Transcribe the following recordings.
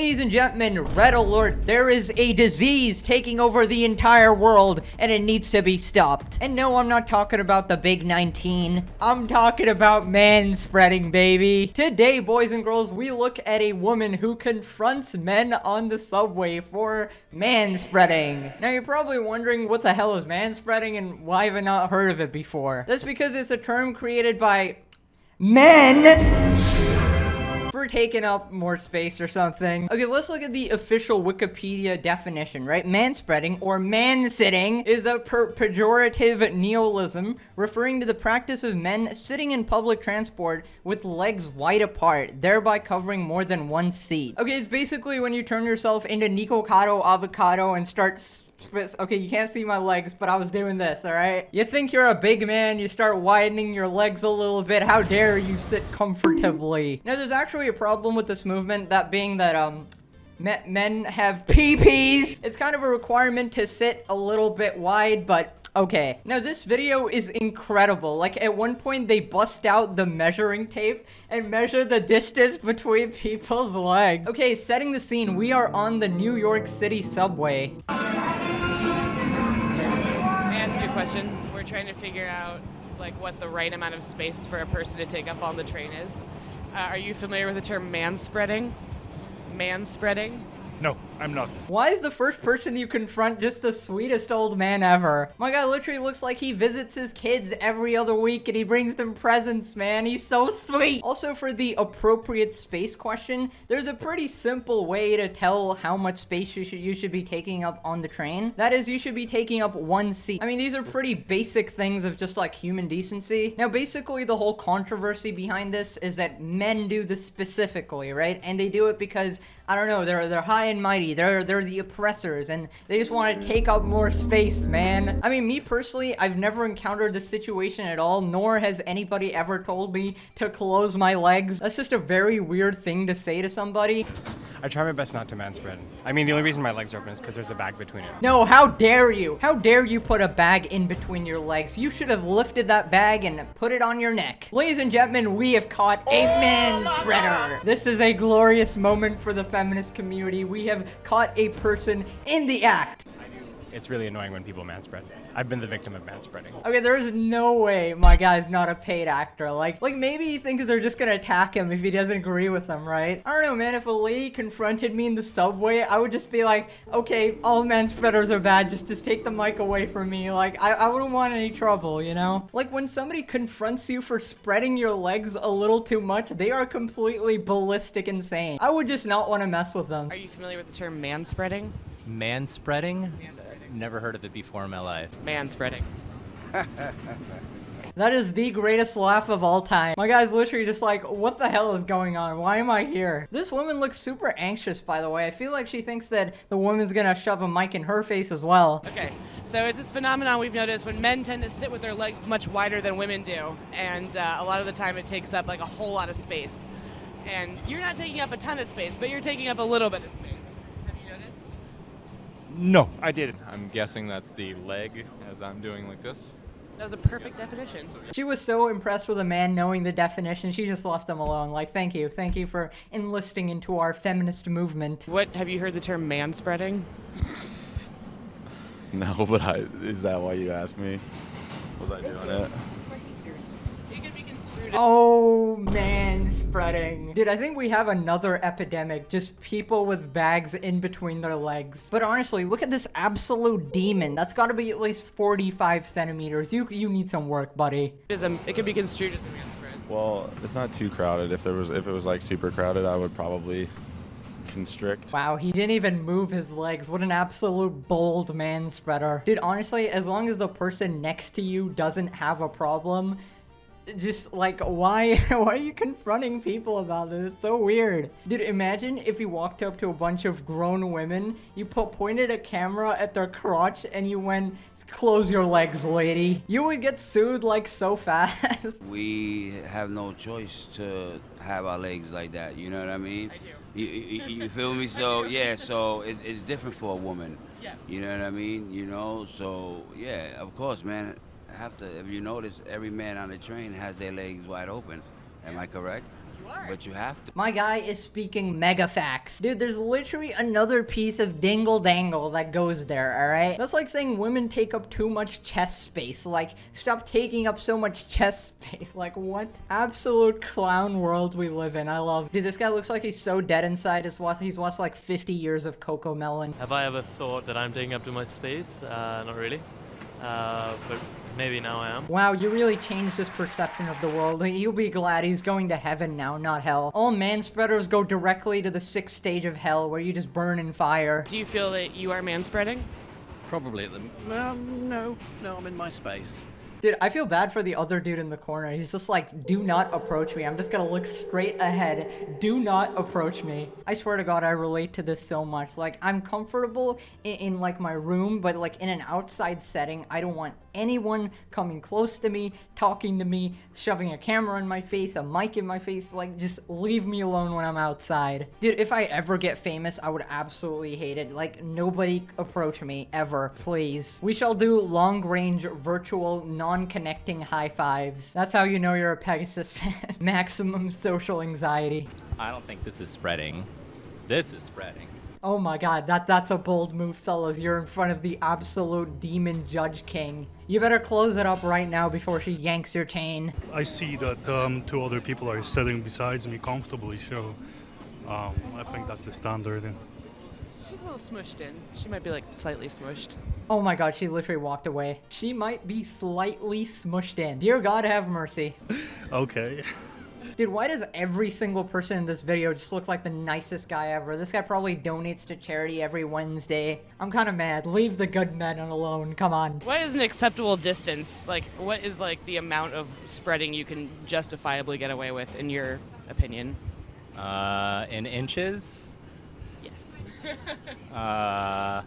Ladies and gentlemen, red alert, there is a disease taking over the entire world and it needs to be stopped. And no, I'm not talking about the big 19. I'm talking about manspreading, baby. Today, boys and girls, we look at a woman who confronts men on the subway for manspreading. Now, you're probably wondering what the hell is manspreading and why have I not heard of it before? That's because it's a term created by men for taking up more space or something. Okay, let's look at the official Wikipedia definition, right? Manspreading, or man-sitting, is a pejorative neologism referring to the practice of men sitting in public transport with legs wide apart, thereby covering more than one seat. Okay, it's basically when you turn yourself into Nico Cotto Avocado and start okay, you can't see my legs, but I was doing this, alright? You think you're a big man, you start widening your legs a little bit, how dare you sit comfortably? Now, there's actually a problem with this movement, that being that, men have PPs. It's kind of a requirement to sit a little bit wide, but okay. Now, this video is incredible. Like, at one point, they bust out the measuring tape and measure the distance between people's legs. Okay, setting the scene, we are on the New York City subway. Question. We're trying to figure out like what the right amount of space for a person to take up on the train is. Are you familiar with the term manspreading? Manspreading? No, I'm not. Why is the first person you confront just the sweetest old man ever? My guy literally looks like he visits his kids every other week and he brings them presents, man. He's so sweet. Also, for the appropriate space question, there's a pretty simple way to tell how much space you should be taking up on the train. That is, you should be taking up one seat. I mean, these are pretty basic things of just like human decency. Now, basically, the whole controversy behind this is that men do this specifically, right? And they do it because, I don't know, they're high and mighty, they're the oppressors, and they just want to take up more space, man. I mean, me personally, I've never encountered this situation at all, nor has anybody ever told me to close my legs. That's just a very weird thing to say to somebody. I try my best not to manspread. I mean, the only reason my legs are open is because there's a bag between it. No, how dare you? How dare you put a bag in between your legs? You should have lifted that bag and put it on your neck. Ladies and gentlemen, we have caught a manspreader. This is a glorious moment for the feminist community. We have caught a person in the act. It's really annoying when people manspread. I've been the victim of manspreading. Okay, there's no way my guy's not a paid actor. Like maybe he thinks they're just gonna attack him if he doesn't agree with them, right? I don't know, man. If a lady confronted me in the subway, I would just be like, okay, all manspreaders are bad. Just take the mic away from me. Like, I wouldn't want any trouble, you know? Like, when somebody confronts you for spreading your legs a little too much, they are completely ballistic insane. I would just not want to mess with them. Are you familiar with the term manspreading? Manspreading? Never heard of it before in my life. Manspreading. That is the greatest laugh of all time. My guy's literally just like, what the hell is going on? Why am I here? This woman looks super anxious, by the way. I feel like she thinks that the woman's gonna shove a mic in her face as well. Okay, so it's this phenomenon we've noticed when men tend to sit with their legs much wider than women do. And a lot of the time it takes up like a whole lot of space. And you're not taking up a ton of space, but you're taking up a little bit of space. Have you noticed? No, I didn't. I'm guessing that's the leg as I'm doing like this. That was a perfect definition. She was so impressed with a man knowing the definition, she just left him alone. Like, thank you for enlisting into our feminist movement. What, have you heard the term manspreading? No, but is that why you asked me? Was I doing it? It could be construed. Oh, man, spreading. Dude, I think we have another epidemic. Just people with bags in between their legs. But honestly, look at this absolute demon. That's got to be at least 45 centimeters. You need some work, buddy. It could be construed as a manspread. Well, it's not too crowded. If it was like super crowded, I would probably constrict. Wow, he didn't even move his legs. What an absolute bold man spreader. Dude, honestly, as long as the person next to you doesn't have a problem, just like, why are you confronting people about this? It's so weird. Dude, imagine if you walked up to a bunch of grown women, you pointed a camera at their crotch and you went, close your legs, lady. You would get sued like so fast. We have no choice to have our legs like that, you know what I mean? I do. You feel me? So yeah, so it's different for a woman. Yeah. You know what I mean? You know, so yeah, of course, man. If you notice, every man on the train has their legs wide open. Am I correct? You but you have to. My guy is speaking mega facts. Dude, there's literally another piece of dingle dangle that goes there, alright? That's like saying women take up too much chest space. Like, stop taking up so much chest space. Like, what? Absolute clown world we live in. I love. Dude, this guy looks like he's so dead inside. He's watched like 50 years of Coco Melon. Have I ever thought that I'm taking up too much space? Not really. But maybe now I am. Wow, you really changed his perception of the world. He'll be glad he's going to heaven now, not hell. All manspreaders go directly to the 6th stage of hell, where you just burn in fire. Do you feel that you are manspreading? Probably at the... no, I'm in my space. Dude, I feel bad for the other dude in the corner. He's just like, do not approach me. I'm just gonna look straight ahead. Do not approach me. I swear to God, I relate to this so much. Like, I'm comfortable in like my room, but like in an outside setting, I don't want anyone coming close to me, talking to me, shoving a camera in my face, a mic in my face. Like, just leave me alone when I'm outside. Dude, if I ever get famous, I would absolutely hate it. Like, nobody approach me, ever, please. We shall do long-range virtual non-connecting high fives. That's how you know you're a Pegasus fan. Maximum social anxiety. I don't think this is spreading. This is spreading. Oh my God, that's a bold move, fellas. You're in front of the absolute demon judge king. You better close it up right now before she yanks your chain. I see that 2 other people are sitting besides me comfortably, so I think that's the standard. She's a little smushed in. She might be like slightly smushed. Oh my God, she literally walked away. She might be slightly smushed in. Dear God, have mercy. Okay. Dude, why does every single person in this video just look like the nicest guy ever? This guy probably donates to charity every Wednesday. I'm kind of mad. Leave the good men alone. Come on. What is an acceptable distance? Like, what is like the amount of spreading you can justifiably get away with, in your opinion? In inches? Yes. Oh,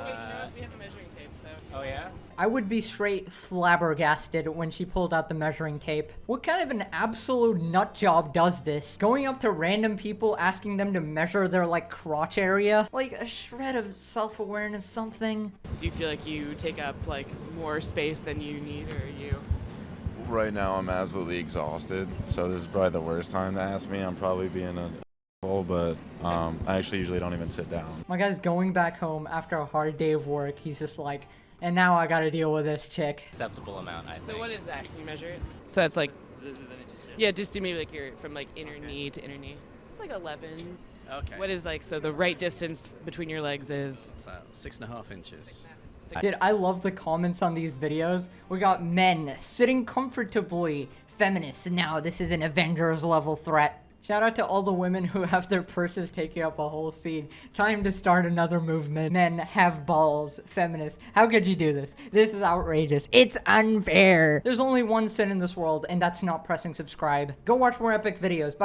wait, you know what? We have a measuring tape, so. Oh, yeah? I would be straight flabbergasted when she pulled out the measuring tape. What kind of an absolute nut job does this? Going up to random people, asking them to measure their, like, crotch area? Like, a shred of self-awareness, something. Do you feel like you take up like more space than you need, or you? Right now, I'm absolutely exhausted, so this is probably the worst time to ask me. I'm probably being a but I actually usually don't even sit down. My guy's going back home after a hard day of work. He's just like, and now I gotta deal with this chick. Acceptable amount, I think. So what is that? Can you measure it? So that's like. This is an inch. Yeah, just do maybe like your from like inner knee to inner knee. It's like 11. Okay. What is like, so the right distance between your legs is? So 6.5 inches. Dude, I love the comments on these videos. We got men sitting comfortably, feminists. Now this is an Avengers level threat. Shout out to all the women who have their purses taking up a whole scene. Time to start another movement. Men have balls. Feminists. How could you do this? This is outrageous. It's unfair. There's only one sin in this world, and that's not pressing subscribe. Go watch more epic videos. Bye.